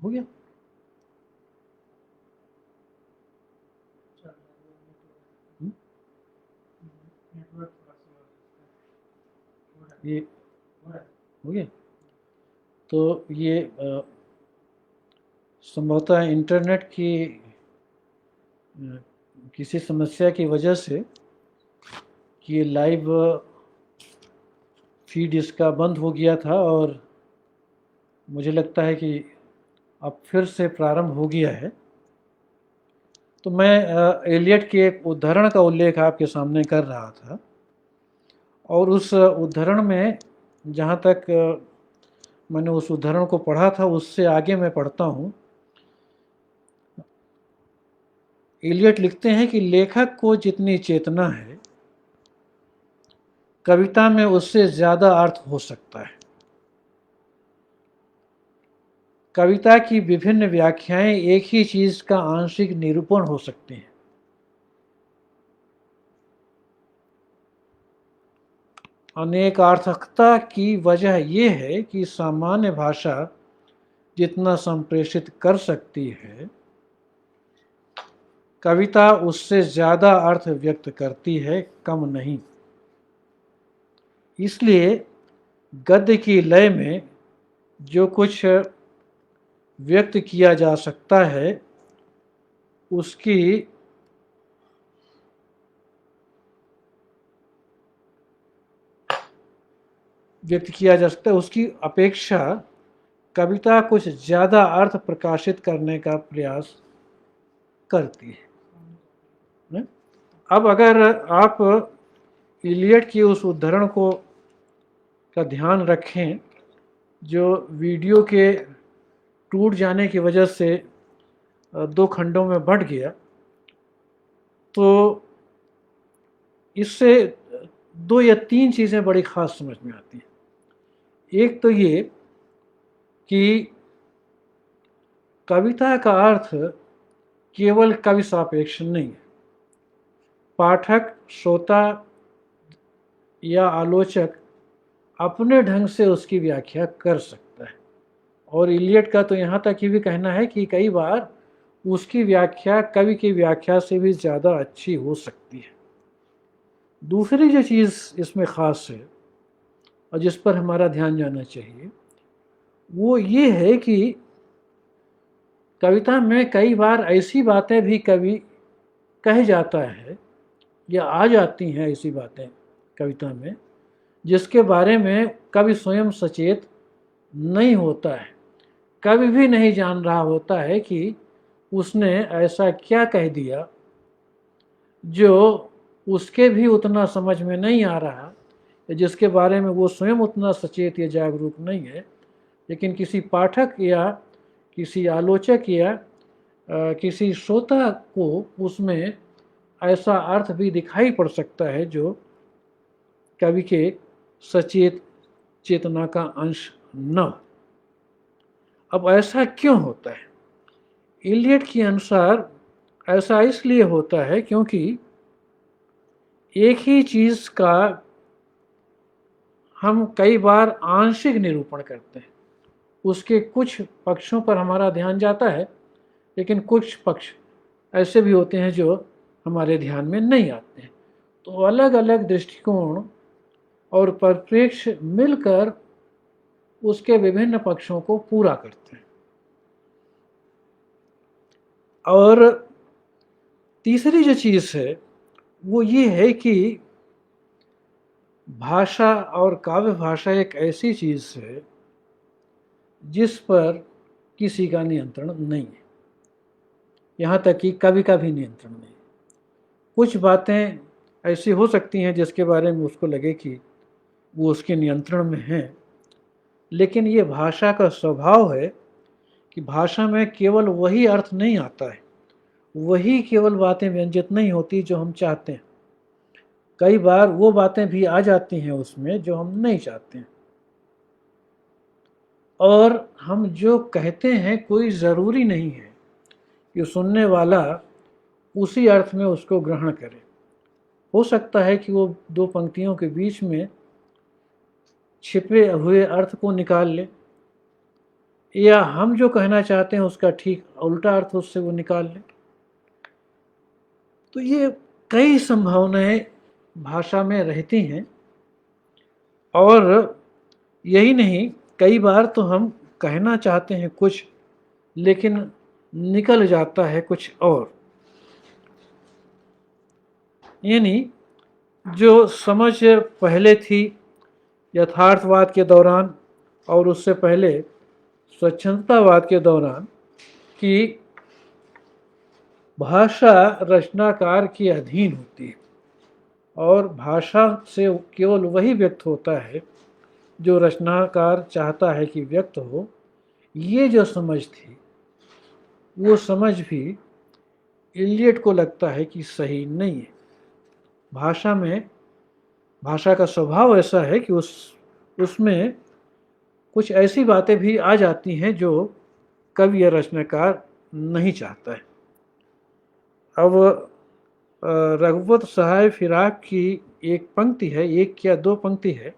हो गया। हम्म, ये हो गया। तो ये संभवतः इंटरनेट की किसी समस्या की वजह से ये लाइव फीड इसका बंद हो गया था, और मुझे लगता है कि अब फिर से प्रारंभ हो गया है। तो मैं एलियट के एक उद्धरण का उल्लेख आपके सामने कर रहा था, और उस उद्धरण में जहाँ तक मैंने उस उद्धरण को पढ़ा था उससे आगे मैं पढ़ता हूँ। एलियट लिखते हैं कि लेखक को जितनी चेतना है, कविता में उससे ज़्यादा अर्थ हो सकता है। कविता की विभिन्न व्याख्याएं एक ही चीज़ का आंशिक निरूपण हो सकती हैं। अनेकार्थकता की वजह यह है कि सामान्य भाषा जितना संप्रेषित कर सकती है, कविता उससे ज़्यादा अर्थ व्यक्त करती है, कम नहीं। इसलिए गद्य की लय में जो कुछ व्यक्त किया जा सकता है, उसकी व्यक्त किया जा सकता है उसकी अपेक्षा कविता कुछ ज़्यादा अर्थ प्रकाशित करने का प्रयास करती है। अब अगर आप इलियट की उस उद्धरण को का ध्यान रखें जो वीडियो के टूट जाने की वजह से दो खंडों में बंट गया, तो इससे दो या तीन चीज़ें बड़ी ख़ास समझ में आती हैं। एक तो ये कि कविता का अर्थ केवल कवि सापेक्ष नहीं है। पाठक, श्रोता या आलोचक अपने ढंग से उसकी व्याख्या कर सकता है, और इलियट का तो यहाँ तक ये भी कहना है कि कई बार उसकी व्याख्या कवि की व्याख्या से भी ज़्यादा अच्छी हो सकती है। दूसरी जो चीज़ इसमें ख़ास है और जिस पर हमारा ध्यान जाना चाहिए, वो ये है कि कविता में कई बार ऐसी बातें भी कवि कह जाता है या आ जाती हैं ऐसी बातें कविता में जिसके बारे में कवि स्वयं सचेत नहीं होता है। कवि भी नहीं जान रहा होता है कि उसने ऐसा क्या कह दिया जो उसके भी उतना समझ में नहीं आ रहा, जिसके बारे में वो स्वयं उतना सचेत या जागरूक नहीं है, लेकिन किसी पाठक या किसी आलोचक या किसी श्रोता को उसमें ऐसा अर्थ भी दिखाई पड़ सकता है जो कवि के सचेत चेतना का अंश न हो। अब ऐसा क्यों होता है? इलियट के अनुसार ऐसा इसलिए होता है क्योंकि एक ही चीज़ का हम कई बार आंशिक निरूपण करते हैं। उसके कुछ पक्षों पर हमारा ध्यान जाता है, लेकिन कुछ पक्ष ऐसे भी होते हैं जो हमारे ध्यान में नहीं आते हैं। तो अलग अलग दृष्टिकोण और परिप्रेक्ष्य मिलकर उसके विभिन्न पक्षों को पूरा करते हैं। और तीसरी जो चीज़ है वो ये है कि भाषा और काव्य भाषा एक ऐसी चीज़ है जिस पर किसी का नियंत्रण नहीं है, यहाँ तक कि कवि का भी नियंत्रण नहीं। कुछ बातें ऐसी हो सकती हैं जिसके बारे में उसको लगे कि वो उसके नियंत्रण में हैं, लेकिन ये भाषा का स्वभाव है कि भाषा में केवल वही अर्थ नहीं आता है, वही केवल बातें व्यंजित नहीं होती जो हम चाहते हैं। कई बार वो बातें भी आ जाती हैं उसमें जो हम नहीं चाहते हैं, और हम जो कहते हैं कोई ज़रूरी नहीं है कि सुनने वाला उसी अर्थ में उसको ग्रहण करे। हो सकता है कि वो दो पंक्तियों के बीच में छिपे हुए अर्थ को निकाल ले, या हम जो कहना चाहते हैं उसका ठीक उल्टा अर्थ उससे वो निकाल लें। तो ये कई संभावनाएं भाषा में रहती हैं, और यही नहीं, कई बार तो हम कहना चाहते हैं कुछ लेकिन निकल जाता है कुछ और। यानी जो समझ पहले थी यथार्थवाद के दौरान और उससे पहले स्वच्छंदतावाद के दौरान कि भाषा रचनाकार के अधीन होती है और भाषा से केवल वही व्यक्त होता है जो रचनाकार चाहता है कि व्यक्त हो, ये जो समझ थी वो समझ भी इलियट को लगता है कि सही नहीं है। भाषा का स्वभाव ऐसा है कि उसमें कुछ ऐसी बातें भी आ जाती हैं जो कवि या रचनाकार नहीं चाहता है। अब रघुवंश सहाय फिराक की एक पंक्ति है, एक या दो पंक्ति है,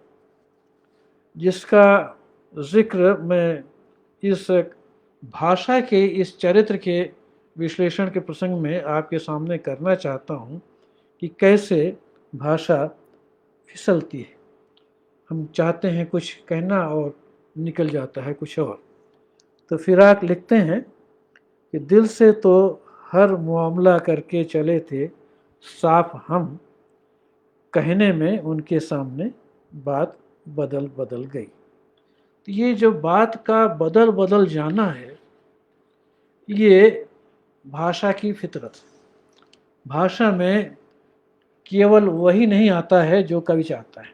जिसका जिक्र मैं इस भाषा के इस चरित्र के विश्लेषण के प्रसंग में आपके सामने करना चाहता हूँ कि कैसे भाषा फिसलती है। हम चाहते हैं कुछ कहना और निकल जाता है कुछ और। तो फिराक लिखते हैं कि दिल से तो हर मामला करके चले थे साफ हम, कहने में उनके सामने बात बदल बदल गई। तो ये जो बात का बदल बदल जाना है, ये भाषा की फितरत। भाषा में केवल वही नहीं आता है जो कवि चाहता है,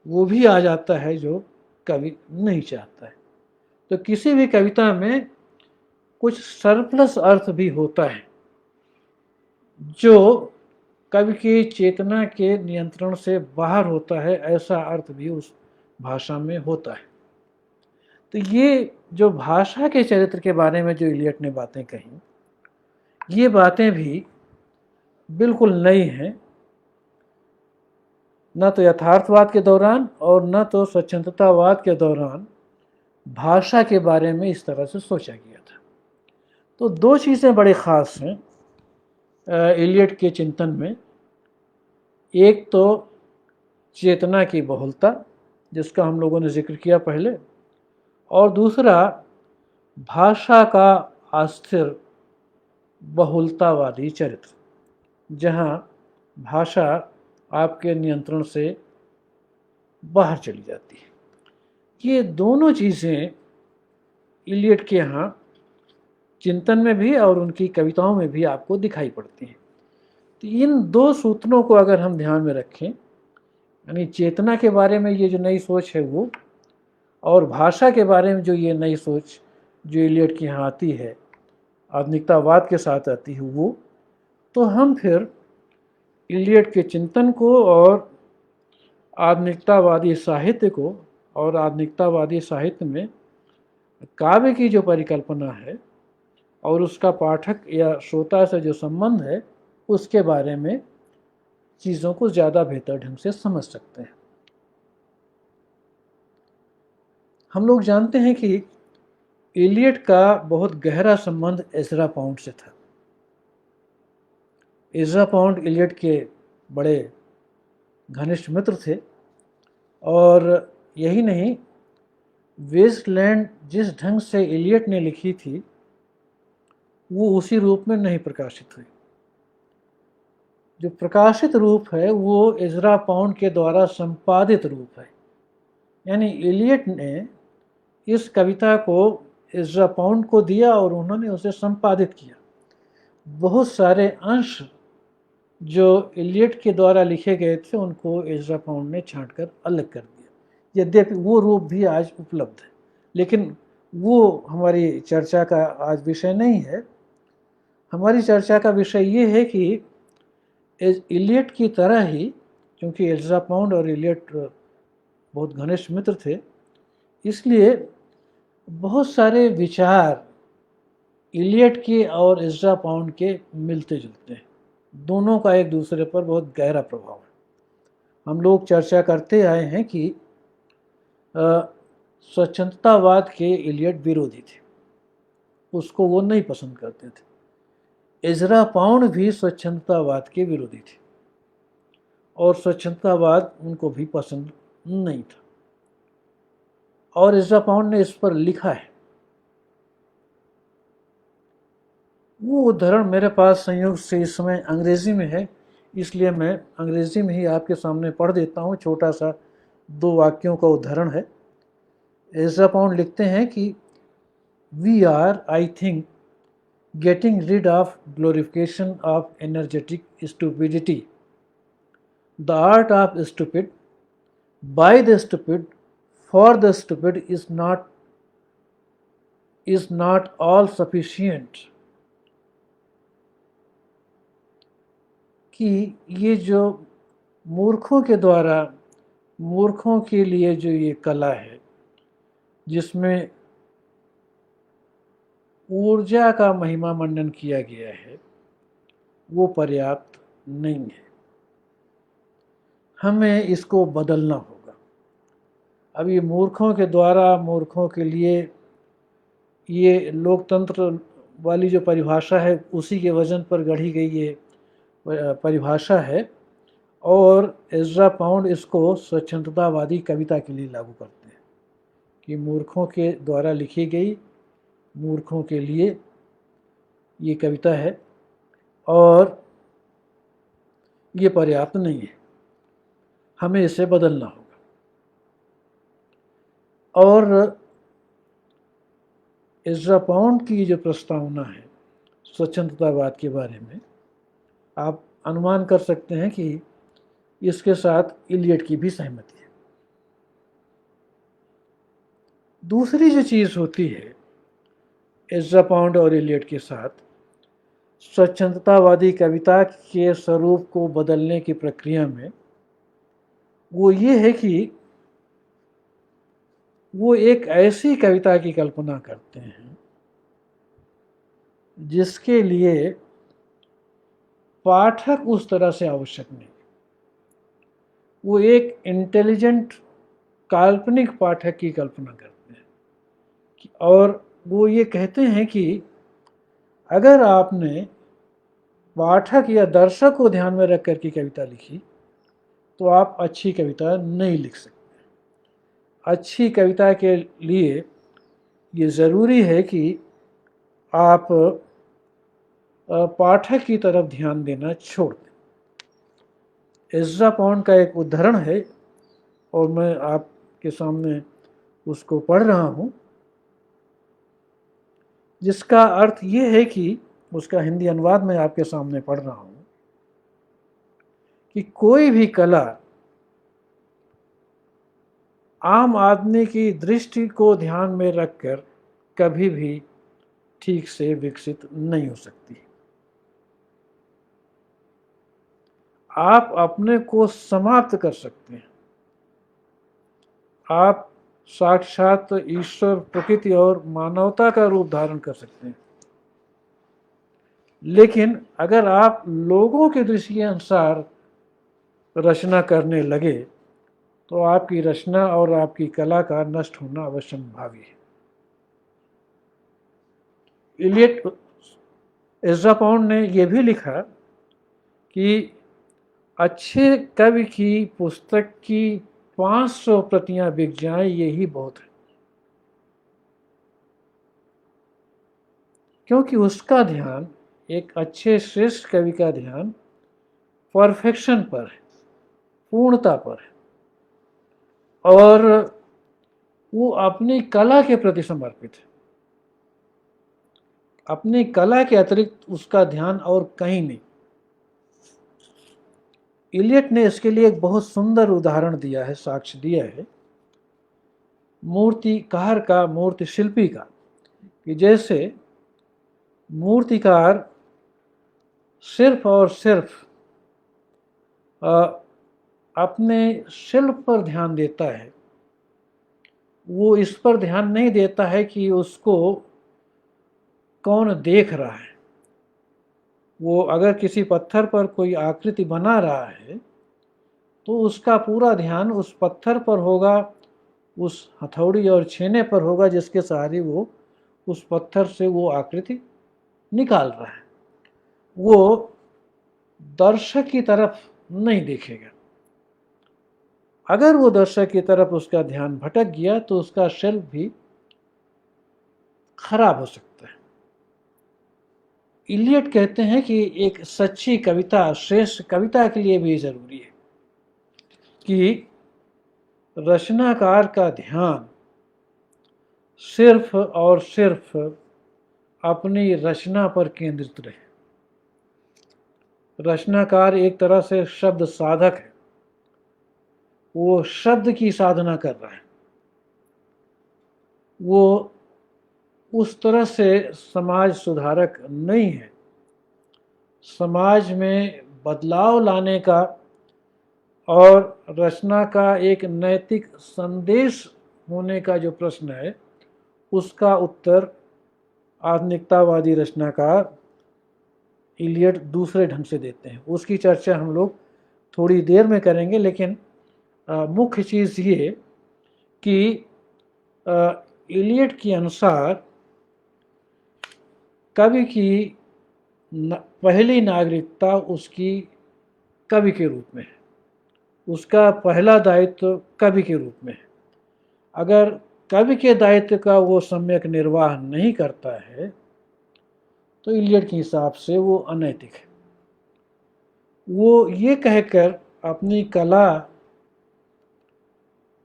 वो भी आ जाता है जो कवि नहीं चाहता है। तो किसी भी कविता में कुछ सरप्लस अर्थ भी होता है जो कवि की चेतना के नियंत्रण से बाहर होता है, ऐसा अर्थ भी उस भाषा में होता है। तो ये जो भाषा के चरित्र के बारे में जो इलियट ने बातें कही, ये बातें भी बिल्कुल नई हैं, न तो यथार्थवाद के दौरान और न तो स्वच्छंदतावाद के दौरान भाषा के बारे में इस तरह से सोचा गया था। तो दो चीज़ें बड़ी ख़ास हैं इलियट के चिंतन में। एक तो चेतना की बहुलता, जिसका हम लोगों ने जिक्र किया पहले, और दूसरा भाषा का अस्थिर बहुलतावादी चरित्र, जहाँ भाषा आपके नियंत्रण से बाहर चली जाती है। ये दोनों चीज़ें इलियट के यहाँ चिंतन में भी और उनकी कविताओं में भी आपको दिखाई पड़ती हैं। तो इन दो सूत्रों को अगर हम ध्यान में रखें, यानी चेतना के बारे में ये जो नई सोच है वो, और भाषा के बारे में जो ये नई सोच जो इलियट के यहाँ आती है, आधुनिकतावाद के साथ आती है वो, तो हम फिर इलियट के चिंतन को और आधुनिकतावादी साहित्य को और आधुनिकतावादी साहित्य में काव्य की जो परिकल्पना है और उसका पाठक या श्रोता से जो संबंध है, उसके बारे में चीज़ों को ज़्यादा बेहतर ढंग से समझ सकते हैं। हम लोग जानते हैं कि इलियट का बहुत गहरा संबंध एज़रा पाउंड से था। एज़रा पाउंड इलियट के बड़े घनिष्ठ मित्र थे, और यही नहीं, वेस्टलैंड जिस ढंग से इलियट ने लिखी थी वो उसी रूप में नहीं प्रकाशित हुई। जो प्रकाशित रूप है वो एज़रा पाउंड के द्वारा संपादित रूप है। यानी इलियट ने इस कविता को एज़रा पाउंड को दिया और उन्होंने उसे संपादित किया। बहुत सारे अंश जो इलियट के द्वारा लिखे गए थे उनको एज़रा पाउंड ने छांटकर अलग कर दिया। यद्यपि वो रूप भी आज उपलब्ध है, लेकिन वो हमारी चर्चा का आज विषय नहीं है। हमारी चर्चा का विषय ये है कि इलियट की तरह ही, क्योंकि एज़रा पाउंड और इलियट बहुत घनिष्ठ मित्र थे, इसलिए बहुत सारे विचार इलियट के और एज़रा पाउंड के मिलते जुलते हैं। दोनों का एक दूसरे पर बहुत गहरा प्रभाव है। हम लोग चर्चा करते आए हैं कि स्वच्छंदतावाद के इलियट विरोधी थे, उसको वो नहीं पसंद करते थे। इज़रा पाउंड भी स्वच्छंदतावाद के विरोधी थे और स्वच्छंदतावाद उनको भी पसंद नहीं था। और इज़रा पाउंड ने इस पर लिखा है, वो उद्धरण मेरे पास संयोग से इस समय अंग्रेज़ी में है, इसलिए मैं अंग्रेज़ी में ही आपके सामने पढ़ देता हूँ। छोटा सा 2 वाक्यों का उद्धरण है। इज़रा पाउंड लिखते हैं कि we are, I think, getting rid of glorification of energetic stupidity. The art of stupid, by the stupid, for the stupid is not all sufficient. कि ये जो मूर्खों के द्वारा मूर्खों के लिए जो ये कला है, जिसमें ऊर्जा का महिमा मंडन किया गया है, वो पर्याप्त नहीं है। हमें इसको बदलना होगा। अब ये मूर्खों के द्वारा मूर्खों के लिए, ये लोकतंत्र वाली जो परिभाषा है उसी के वजन पर गढ़ी गई ये परिभाषा है, और इज़रा पाउंड इसको स्वच्छंदतावादी कविता के लिए लागू करते हैं कि मूर्खों के द्वारा लिखी गई, मूर्खों के लिए ये कविता है और ये पर्याप्त नहीं है, हमें इसे बदलना होगा। और इज़रा पाउंड की जो प्रस्तावना है स्वच्छंदतावाद के बारे में, आप अनुमान कर सकते हैं कि इसके साथ इलियट की भी सहमति है। दूसरी जो चीज़ होती है इज़रा पाउंड और इलियट के साथ स्वच्छंदतावादी कविता के स्वरूप को बदलने की प्रक्रिया में, वो ये है कि वो एक ऐसी कविता की कल्पना करते हैं जिसके लिए पाठक उस तरह से आवश्यक नहीं। वो एक इंटेलिजेंट काल्पनिक पाठक की कल्पना करते हैं और वो ये कहते हैं कि अगर आपने पाठक या दर्शक को ध्यान में रख कर की कविता लिखी तो आप अच्छी कविता नहीं लिख सकते। अच्छी कविता के लिए ये ज़रूरी है कि आप पाठक की तरफ ध्यान देना छोड़ दें। इज़रा पाउंड का एक उद्धरण है और मैं आपके सामने उसको पढ़ रहा हूँ, जिसका अर्थ ये है कि उसका हिंदी अनुवाद मैं आपके सामने पढ़ रहा हूँ कि कोई भी कला आम आदमी की दृष्टि को ध्यान में रखकर कभी भी ठीक से विकसित नहीं हो सकती। आप अपने को समाप्त कर सकते हैं, आप साक्षात ईश्वर, प्रकृति और मानवता का रूप धारण कर सकते हैं, लेकिन अगर आप लोगों की दृष्टि के अनुसार रचना करने लगे तो आपकी रचना और आपकी कला का नष्ट होना अवश्य भावी है। इलियट, इज़रा पाउंड ने यह भी लिखा कि अच्छे कवि की पुस्तक की 500 प्रतियां बिक जाएं, यही बहुत है, क्योंकि उसका ध्यान, एक अच्छे श्रेष्ठ कवि का ध्यान परफेक्शन पर है, पूर्णता पर है, और वो अपनी कला के प्रति समर्पित है। अपनी कला के अतिरिक्त उसका ध्यान और कहीं नहीं। इलियट ने इसके लिए एक बहुत सुंदर उदाहरण दिया है, साक्ष्य दिया है मूर्तिकार का, मूर्ति शिल्पी का, कि जैसे मूर्तिकार सिर्फ और सिर्फ अपने शिल्प पर ध्यान देता है, वो इस पर ध्यान नहीं देता है कि उसको कौन देख रहा है। वो अगर किसी पत्थर पर कोई आकृति बना रहा है तो उसका पूरा ध्यान उस पत्थर पर होगा, उस हथौड़ी और छेने पर होगा जिसके सहारे वो उस पत्थर से वो आकृति निकाल रहा है। वो दर्शक की तरफ नहीं देखेगा। अगर वो दर्शक की तरफ उसका ध्यान भटक गया तो उसका शिल्प भी खराब हो सकता है। इलियट कहते हैं कि एक सच्ची कविता, श्रेष्ठ कविता के लिए भी जरूरी है कि रचनाकार का ध्यान सिर्फ और सिर्फ अपनी रचना पर केंद्रित रहे। रचनाकार एक तरह से शब्द साधक है, वो शब्द की साधना कर रहा है। वो उस तरह से समाज सुधारक नहीं है। समाज में बदलाव लाने का और रचना का एक नैतिक संदेश होने का जो प्रश्न है, उसका उत्तर आधुनिकतावादी रचनाकार इलियट दूसरे ढंग से देते हैं। उसकी चर्चा हम लोग थोड़ी देर में करेंगे, लेकिन मुख्य चीज़ ये कि इलियट के अनुसार कवि की पहली नागरिकता उसकी कवि के रूप में है। उसका पहला दायित्व कवि के रूप में है। अगर कवि के दायित्व का वो सम्यक निर्वाह नहीं करता है तो इलियट के हिसाब से वो अनैतिक है। वो ये कहकर अपनी कला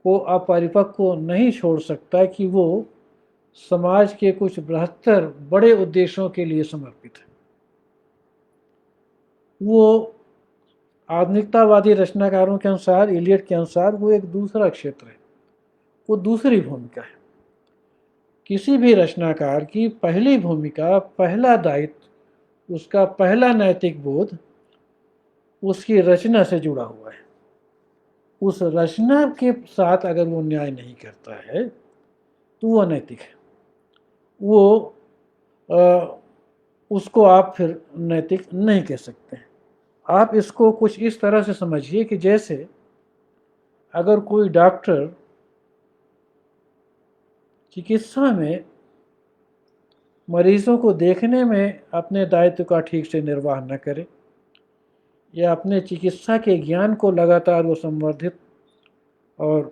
को अपरिपक्व नहीं छोड़ सकता कि वो समाज के कुछ बृहत्तर बड़े उद्देश्यों के लिए समर्पित है। वो आधुनिकतावादी रचनाकारों के अनुसार, इलियट के अनुसार, वो एक दूसरा क्षेत्र है, वो दूसरी भूमिका है। किसी भी रचनाकार की पहली भूमिका, पहला दायित्व, उसका पहला नैतिक बोध उसकी रचना से जुड़ा हुआ है। उस रचना के साथ अगर वो न्याय नहीं करता है तो वो अनैतिक है। वो उसको आप फिर नैतिक नहीं कह सकते हैं। आप इसको कुछ इस तरह से समझिए कि जैसे अगर कोई डॉक्टर चिकित्सा में मरीजों को देखने में अपने दायित्व का ठीक से निर्वाह न करे, या अपने चिकित्सा के ज्ञान को लगातार वो संवर्धित और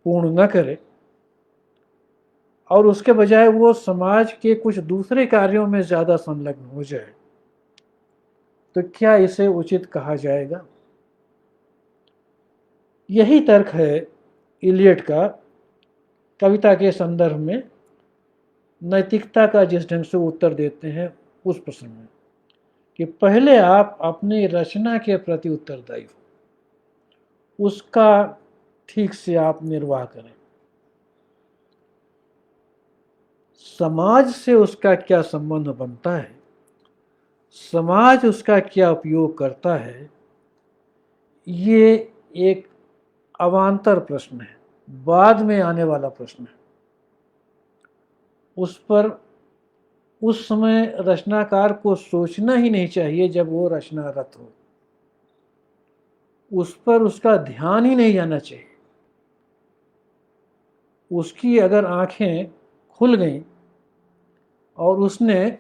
पूर्ण न करे, और उसके बजाय वो समाज के कुछ दूसरे कार्यों में ज़्यादा संलग्न हो जाए, तो क्या इसे उचित कहा जाएगा? यही तर्क है इलियट का कविता के संदर्भ में नैतिकता का जिस ढंग से उत्तर देते हैं उस प्रश्न में, कि पहले आप अपनी रचना के प्रति उत्तरदायी हो, उसका ठीक से आप निर्वाह करें। समाज से उसका क्या संबंध बनता है, समाज उसका क्या उपयोग करता है, ये एक अवान्तर प्रश्न है, बाद में आने वाला प्रश्न है। उस पर उस समय रचनाकार को सोचना ही नहीं चाहिए जब वो रचनारत हो। उस पर उसका ध्यान ही नहीं जाना चाहिए। उसकी अगर आंखें खुल गईं और उसने